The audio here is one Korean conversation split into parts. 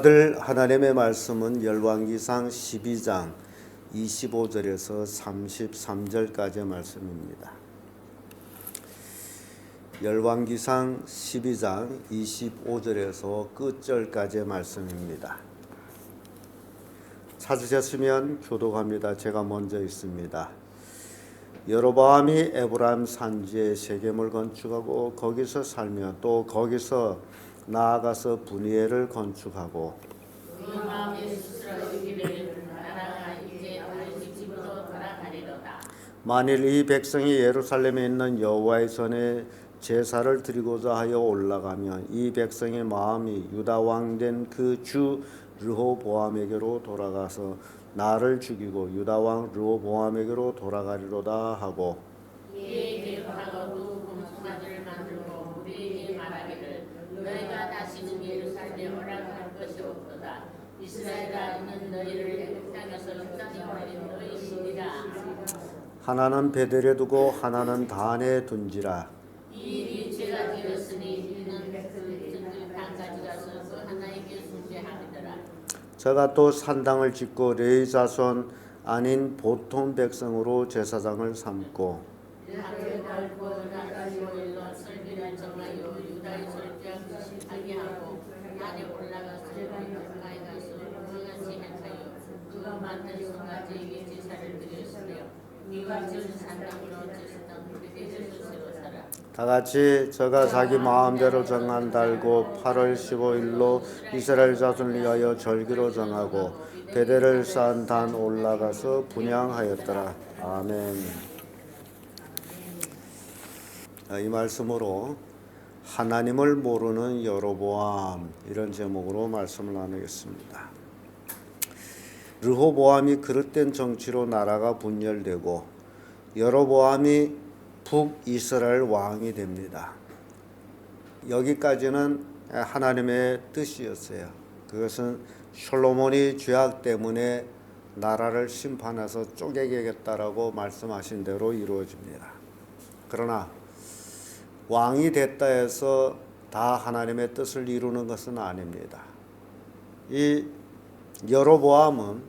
아들 하나님의 말씀은 열왕기상 12장 25절에서 33절까지의 말씀입니다. 열왕기상 12장 25절에서 끝절까지의 말씀입니다. 찾으셨으면 교독합니다. 제가 먼저 있습니다. 여로보암이 에브라임 산지에 세겜을 건축하고 거기서 살며 또 거기서 나아가서 분이엘을 건축하고 만일 이 백성이 예루살렘에 있는 여호와의 전에 제사를 드리고자 하여 올라가면 이 백성의 마음이 유다 왕 된 그 주 르호보암에게로 돌아가서 나를 죽이고 유다 왕 르호보암에게로 돌아가리로다 하고 이에 돌아가고 금송아지를 만들고 우리에게 말하기를 너희가 다시는 예루살렘에 올라갈 것이 없도다. 이스라엘아 이는 너희를 애굽 땅에서 육당히 버린 너희시니라. 하나는 베델에 두고 하나는 단에 둔지라. 이 일이 죄가 되었으니 이는 백성들이 땅까지 가서 그 하나님께 숭배하리더라. 저가 또 산당을 짓고 레위 자손 아닌 보통 백성으로 제사장을 삼고 달을 달고 나까지 일로 설비를 정하여 유다의 절대한 것이 하게 하고 산에 올라가서 가까이 가서 그같이 행하여 그가 만든 송아지에게 제사를 드렸으며 이와 전 산당으로 제사장 베델에서 세워 살아. 다같이 저가 자기 마음대로 정한 달고 8월 15일로 이스라엘 자손을 위하여 절기로 정하고 베델을 쌓은 단 올라가서 분향하였더라. 아멘. 이 말씀으로 하나님을 모르는 여로보암, 이런 제목으로 말씀을 나누겠습니다. 르호보암이 그릇된 정치로 나라가 분열되고 여로보암이 북이스라엘 왕이 됩니다. 여기까지는 하나님의 뜻이었어요. 그것은 솔로몬이 죄악 때문에 나라를 심판해서 쪼개겠다라고 말씀하신 대로 이루어집니다. 그러나 왕이 됐다 해서 다 하나님의 뜻을 이루는 것은 아닙니다. 이 여로보암은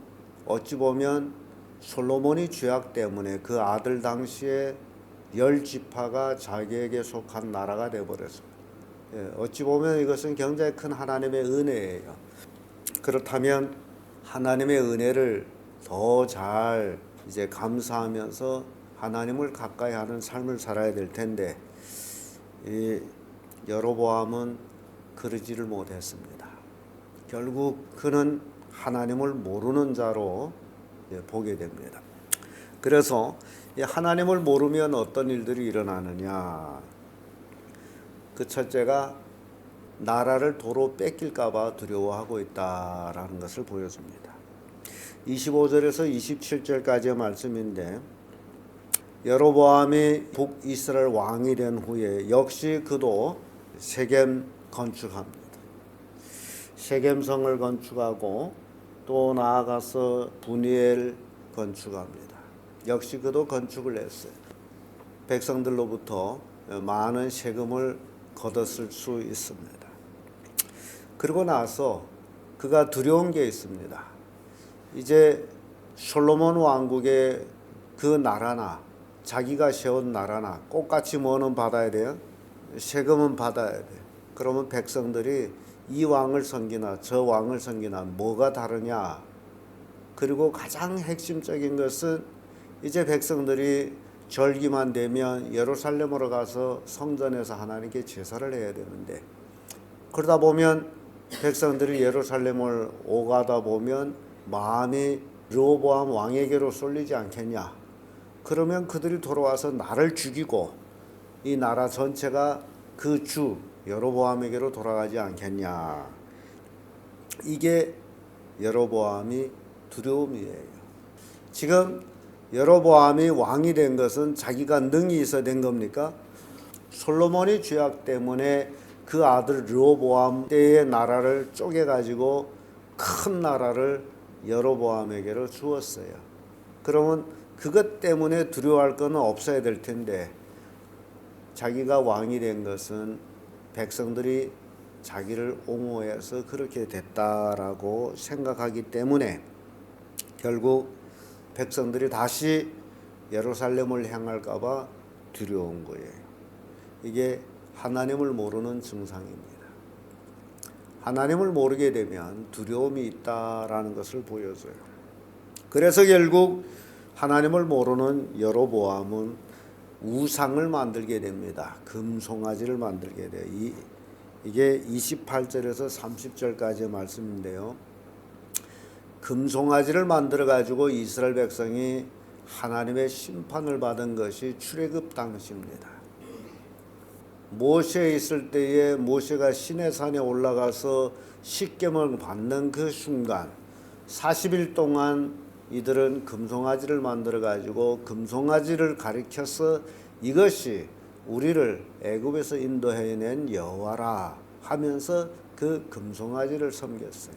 어찌 보면 솔로몬이 죄악 때문에 그 아들 당시에 10지파가 자기에게 속한 나라가 되어버렸습니다. 어찌 보면 이것은 굉장히 큰 하나님의 은혜예요. 그렇다면 하나님의 은혜를 더 잘 이제 감사하면서 하나님을 가까이 하는 삶을 살아야 될 텐데 이 여로보암은 그러지를 못했습니다. 결국 그는 하나님을 모르는 자로 보게 됩니다. 그래서 하나님을 모르면 어떤 일들이 일어나느냐. 그 첫째가 나라를 도로 뺏길까 봐 두려워하고 있다라는 것을 보여줍니다. 25절에서 27절까지의 말씀인데 여로보암이 북이스라엘 왕이 된 후에 역시 그도 세겜 건축합니다. 세겜성을 건축하고 또 나아가서 분이엘 건축합니다. 역시 그도 건축을 했어요. 백성들로부터 많은 세금을 걷었을 수 있습니다. 그러고 나서 그가 두려운 게 있습니다. 이제 솔로몬 왕국의 그 나라나 자기가 세운 나라나 똑같이 뭐는 받아야 돼요? 세금은 받아야 돼요. 그러면 백성들이 이 왕을 섬기나 저 왕을 섬기나 뭐가 다르냐? 그리고 가장 핵심적인 것은 이제 백성들이 절기만 되면 예루살렘으로 가서 성전에서 하나님께 제사를 해야 되는데 그러다 보면 백성들이 예루살렘을 오가다 보면 마음이 르호보암 왕에게로 쏠리지 않겠냐? 그러면 그들이 돌아와서 나를 죽이고 이 나라 전체가 그 주 여로보암에게로 돌아가지 않겠냐? 이게 여로보암이 두려움이에요. 지금 여로보암이 왕이 된 것은 자기가 능히 있어야 된 겁니까? 솔로몬이 죄악 때문에 그 아들 르호보암 때의 나라를 쪼개가지고 큰 나라를 여로보암에게로 주었어요. 그러면 그것 때문에 두려워할 것은 없어야 될 텐데 자기가 왕이 된 것은 백성들이 자기를 옹호해서 그렇게 됐다라고 생각하기 때문에 결국 백성들이 다시 예루살렘을 향할까 봐 두려운 거예요. 이게 하나님을 모르는 증상입니다. 하나님을 모르게 되면 두려움이 있다라는 것을 보여줘요. 그래서 결국 하나님을 모르는 여로보암은 우상을 만들게 됩니다. 금송아지를 만들게 돼요. 이게 28절에서 30절까지의 말씀인데요. 금송아지를 만들어 가지고 이스라엘 백성이 하나님의 심판을 받은 것이 출애굽 당시입니다. 모세 있을 때에 모세가 시내산에 올라가서 십계명을 받는 그 순간 40일 동안 이들은 금송아지를 만들어 가지고 금송아지를 가리켜서 이것이 우리를 애굽에서 인도해낸 여호와라 하면서 그 금송아지를 섬겼어요.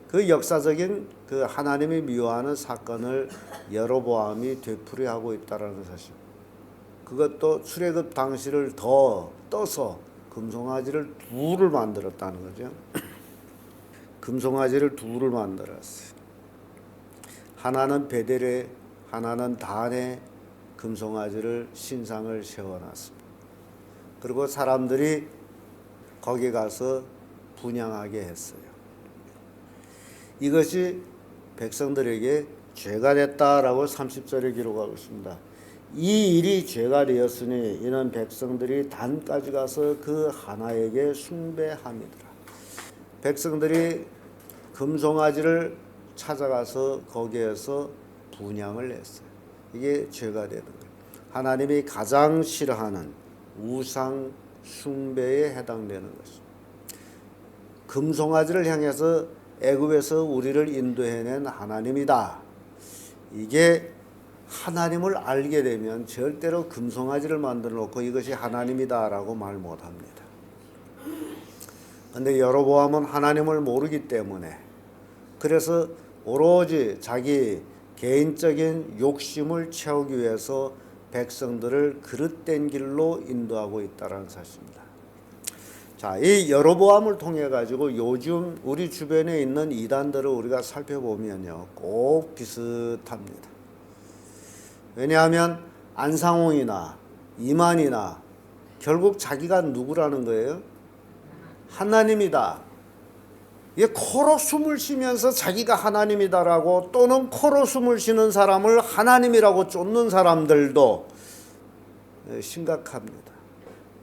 그 역사적인 그 하나님이 미워하는 사건을 여로보암이 되풀이하고 있다는 사실. 그것도 출애굽 당시를 더 떠서 금송아지를 둘을 만들었다는 거죠. 금송아지를 둘을 만들었어요. 하나는 베델에, 하나는 단에 금송아지를 신상을 세워놨습니다. 그리고 사람들이 거기 가서 분향하게 했어요. 이것이 백성들에게 죄가 됐다라고 30절에 기록하고 있습니다. 이 일이 죄가 되었으니 이는 백성들이 단까지 가서 그 하나에게 숭배함이더라. 백성들이 금송아지를 찾아가서 거기에서 분향을 했어요. 이게 죄가 되는 거예요. 하나님이 가장 싫어하는 우상 숭배에 해당되는 것입니다. 금송아지를 향해서 애굽에서 우리를 인도해낸 하나님이다. 이게 하나님을 알게 되면 절대로 금송아지를 만들어 놓고 이것이 하나님이다라고 말 못합니다. 그런데 여로보암은 하나님을 모르기 때문에 그래서 오로지 자기 개인적인 욕심을 채우기 위해서 백성들을 그릇된 길로 인도하고 있다는 사실입니다. 자, 이 여로보암을 통해 가지고 요즘 우리 주변에 있는 이단들을 우리가 살펴보면요, 꼭 비슷합니다. 왜냐하면 안상홍이나 이만이나 결국 자기가 누구라는 거예요? 하나님이다. 이게 코로 숨을 쉬면서 자기가 하나님이다라고, 또는 코로 숨을 쉬는 사람을 하나님이라고 쫓는 사람들도 심각합니다.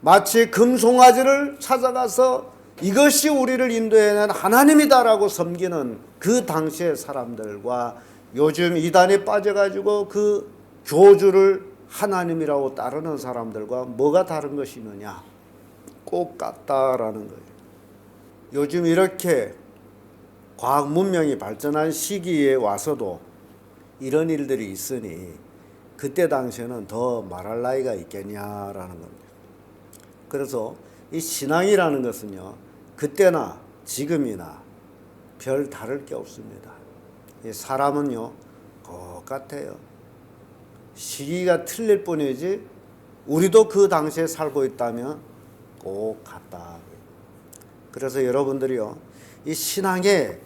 마치 금송아지를 찾아가서 이것이 우리를 인도해낸 하나님이다라고 섬기는 그 당시의 사람들과 요즘 이단에 빠져가지고 그 교주를 하나님이라고 따르는 사람들과 뭐가 다른 것이 있느냐? 꼭 같다라는 거예요. 요즘 이렇게 과학 문명이 발전한 시기에 와서도 이런 일들이 있으니 그때 당시에는 더 말할 나이가 있겠냐라는 겁니다. 그래서 이 신앙이라는 것은요, 그때나 지금이나 별 다를 게 없습니다. 이 사람은요, 똑같아요. 시기가 틀릴 뿐이지 우리도 그 당시에 살고 있다면 꼭 같다. 그래서 여러분들이요, 이 신앙의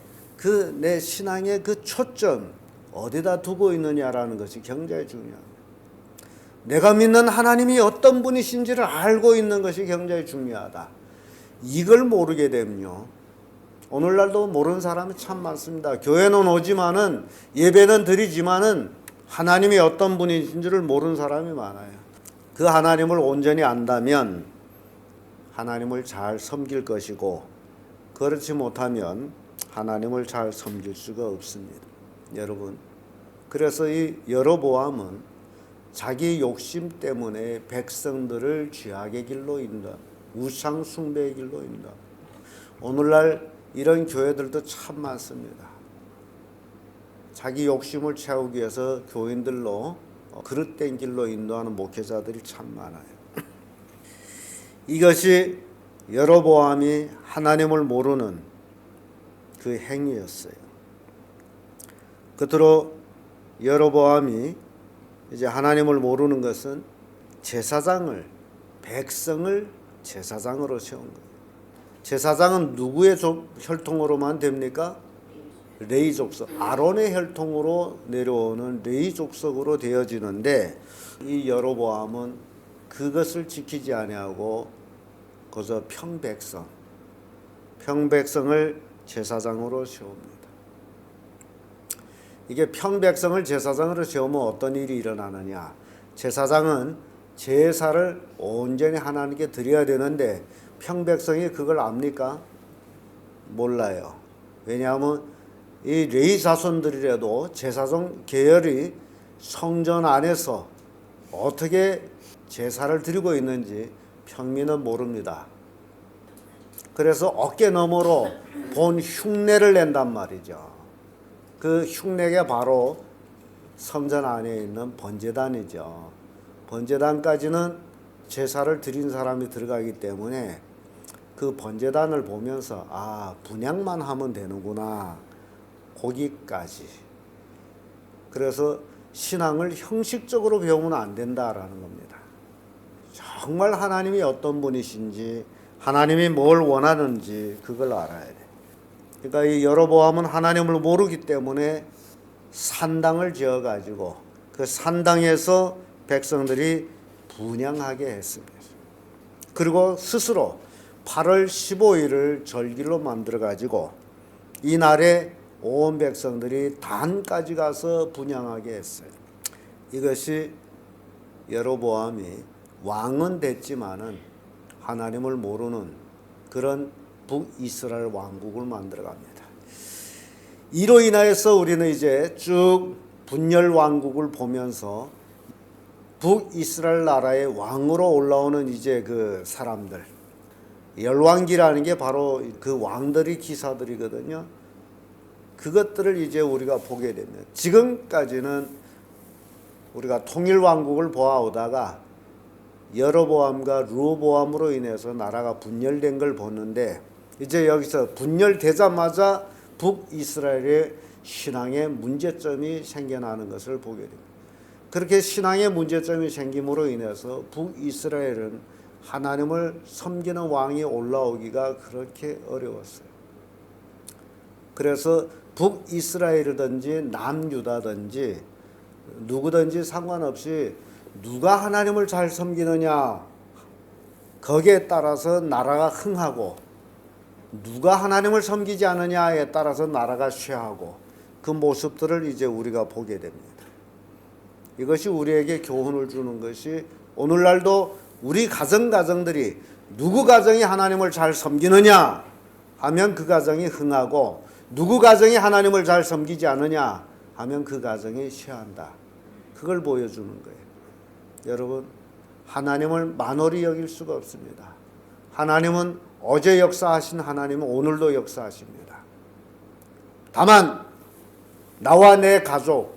내 신앙의 그 초점 어디다 두고 있느냐라는 것이 굉장히 중요합니다. 내가 믿는 하나님이 어떤 분이신지를 알고 있는 것이 굉장히 중요하다. 이걸 모르게 되면요, 오늘날도 모르는 사람이 참 많습니다. 교회는 오지만은, 예배는 드리지만은 하나님이 어떤 분이신지를 모르는 사람이 많아요. 그 하나님을 온전히 안다면 하나님을 잘 섬길 것이고, 그렇지 못하면 하나님을 잘 섬길 수가 없습니다. 여러분, 그래서 이 여로보암은 자기 욕심 때문에 백성들을 죄악의 길로 인도합니다. 우상 숭배의 길로 인도합니다. 오늘날 이런 교회들도 참 많습니다. 자기 욕심을 채우기 위해서 교인들로 그릇된 길로 인도하는 목회자들이 참 많아요. 이것이 여로보암이 하나님을 모르는 그 행위였어요. 끝으로 여로보암이 이제 하나님을 모르는 것은 백성을 제사장으로 세운 거예요. 제사장은 누구의 혈통으로만 됩니까? 레위 족속, 아론의 혈통으로 내려오는 레위 족속으로 되어지는데 이 여로보암은 그것을 지키지 아니하고 거저 평백성을 제사장으로 세웁니다. 이게 평백성을 제사장으로 세우면 어떤 일이 일어나느냐? 제사장은 제사를 온전히 하나님께 드려야 되는데 평백성이 그걸 압니까? 몰라요. 왜냐하면 이 레위 자손들이라도 제사장 계열이 성전 안에서 어떻게 제사를 드리고 있는지 평민은 모릅니다. 그래서 어깨 너머로 본 흉내를 낸단 말이죠. 그 흉내가 바로 성전 안에 있는 번제단이죠. 번제단까지는 제사를 드린 사람이 들어가기 때문에 그 번제단을 보면서 분향만 하면 되는구나. 거기까지. 그래서 신앙을 형식적으로 배우면 안 된다라는 겁니다. 정말 하나님이 어떤 분이신지, 하나님이 뭘 원하는지 그걸 알아야 돼. 그러니까 이 여로보암은 하나님을 모르기 때문에 산당을 지어가지고 그 산당에서 백성들이 분향하게 했습니다. 그리고 스스로 8월 15일을 절기로 만들어가지고 이날에 온 백성들이 단까지 가서 분향하게 했어요. 이것이 여로보암이 왕은 됐지만은 하나님을 모르는 그런 북이스라엘 왕국을 만들어갑니다. 이로 인하여서 우리는 이제 쭉 분열 왕국을 보면서 북이스라엘 나라의 왕으로 올라오는 이제 그 사람들, 열왕기라는 게 바로 그 왕들의 기사들이거든요. 그것들을 이제 우리가 보게 됩니다. 지금까지는 우리가 통일왕국을 보아오다가 여로보암과 르호보암으로 인해서 나라가 분열된 걸 보는데 이제 여기서 분열되자마자 북이스라엘의 신앙의 문제점이 생겨나는 것을 보게 됩니다. 그렇게 신앙의 문제점이 생김으로 인해서 북이스라엘은 하나님을 섬기는 왕이 올라오기가 그렇게 어려웠어요. 그래서 북이스라엘이든지 남유다든지 누구든지 상관없이 누가 하나님을 잘 섬기느냐 거기에 따라서 나라가 흥하고 누가 하나님을 섬기지 않느냐에 따라서 나라가 쇠하고 그 모습들을 이제 우리가 보게 됩니다. 이것이 우리에게 교훈을 주는 것이 오늘날도 우리 가정들이 누구 가정이 하나님을 잘 섬기느냐 하면 그 가정이 흥하고 누구 가정이 하나님을 잘 섬기지 않느냐 하면 그 가정이 쇠한다. 그걸 보여주는 거예요. 여러분, 하나님을 만홀히 여길 수가 없습니다. 하나님은 어제 역사하신 하나님은 오늘도 역사하십니다. 다만 나와 내 가족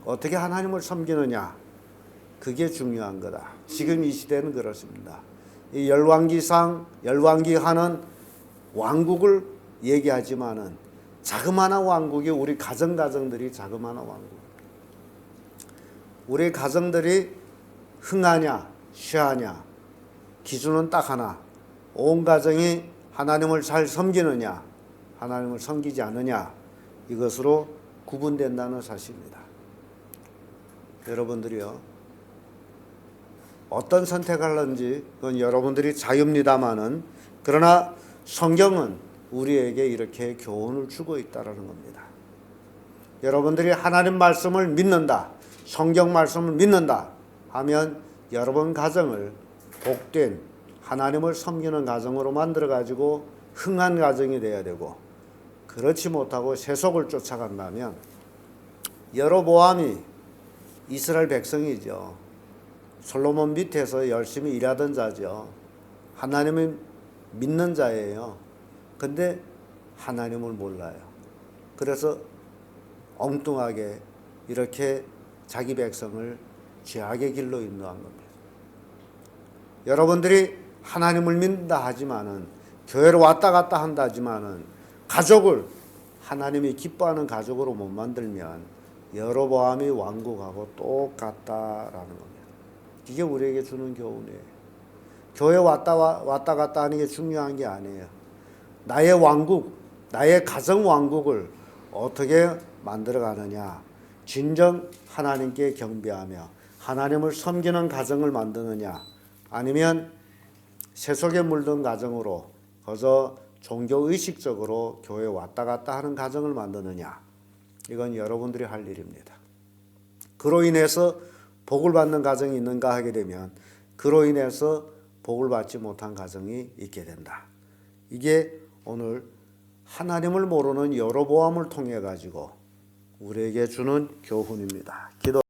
어떻게 하나님을 섬기느냐 그게 중요한 거다. 지금 이 시대는 그렇습니다. 이 열왕기하는 왕국을 얘기하지만은 자그마한 왕국이 우리 가정들이 자그마한 왕국. 우리 가정들이 흥하냐 쇠하냐 기준은 딱 하나. 온 가정이 하나님을 잘 섬기느냐 하나님을 섬기지 않느냐 이것으로 구분된다는 사실입니다. 여러분들이요 어떤 선택하는지 그건 여러분들이 자유입니다마는 그러나 성경은 우리에게 이렇게 교훈을 주고 있다는 겁니다. 여러분들이 하나님 말씀을 믿는다, 성경 말씀을 믿는다 하면 여러분 가정을 복된 하나님을 섬기는 가정으로 만들어가지고 흥한 가정이 돼야 되고 그렇지 못하고 세속을 쫓아간다면 여로보암이 이스라엘 백성이죠. 솔로몬 밑에서 열심히 일하던 자죠. 하나님을 믿는 자예요. 근데 하나님을 몰라요. 그래서 엉뚱하게 이렇게 자기 백성을 죄악의 길로 인도한 겁니다. 여러분들이 하나님을 믿는다 하지만은 교회로 왔다 갔다 한다 하지만은 가족을 하나님이 기뻐하는 가족으로 못 만들면 여로보암이 왕국하고 똑같다라는 겁니다. 이게 우리에게 주는 교훈이에요. 교회 왔다 갔다 하는 게 중요한 게 아니에요. 나의 왕국, 나의 가정 왕국을 어떻게 만들어 가느냐. 진정 하나님께 경배하며 하나님을 섬기는 가정을 만드느냐. 아니면 세속에 물든 가정으로 거저 종교 의식적으로 교회 왔다 갔다 하는 가정을 만드느냐. 이건 여러분들이 할 일입니다. 그로 인해서 복을 받는 가정이 있는가 하게 되면 그로 인해서 복을 받지 못한 가정이 있게 된다. 이게 오늘 하나님을 모르는 여로보암을 통해 가지고 우리에게 주는 교훈입니다. 기도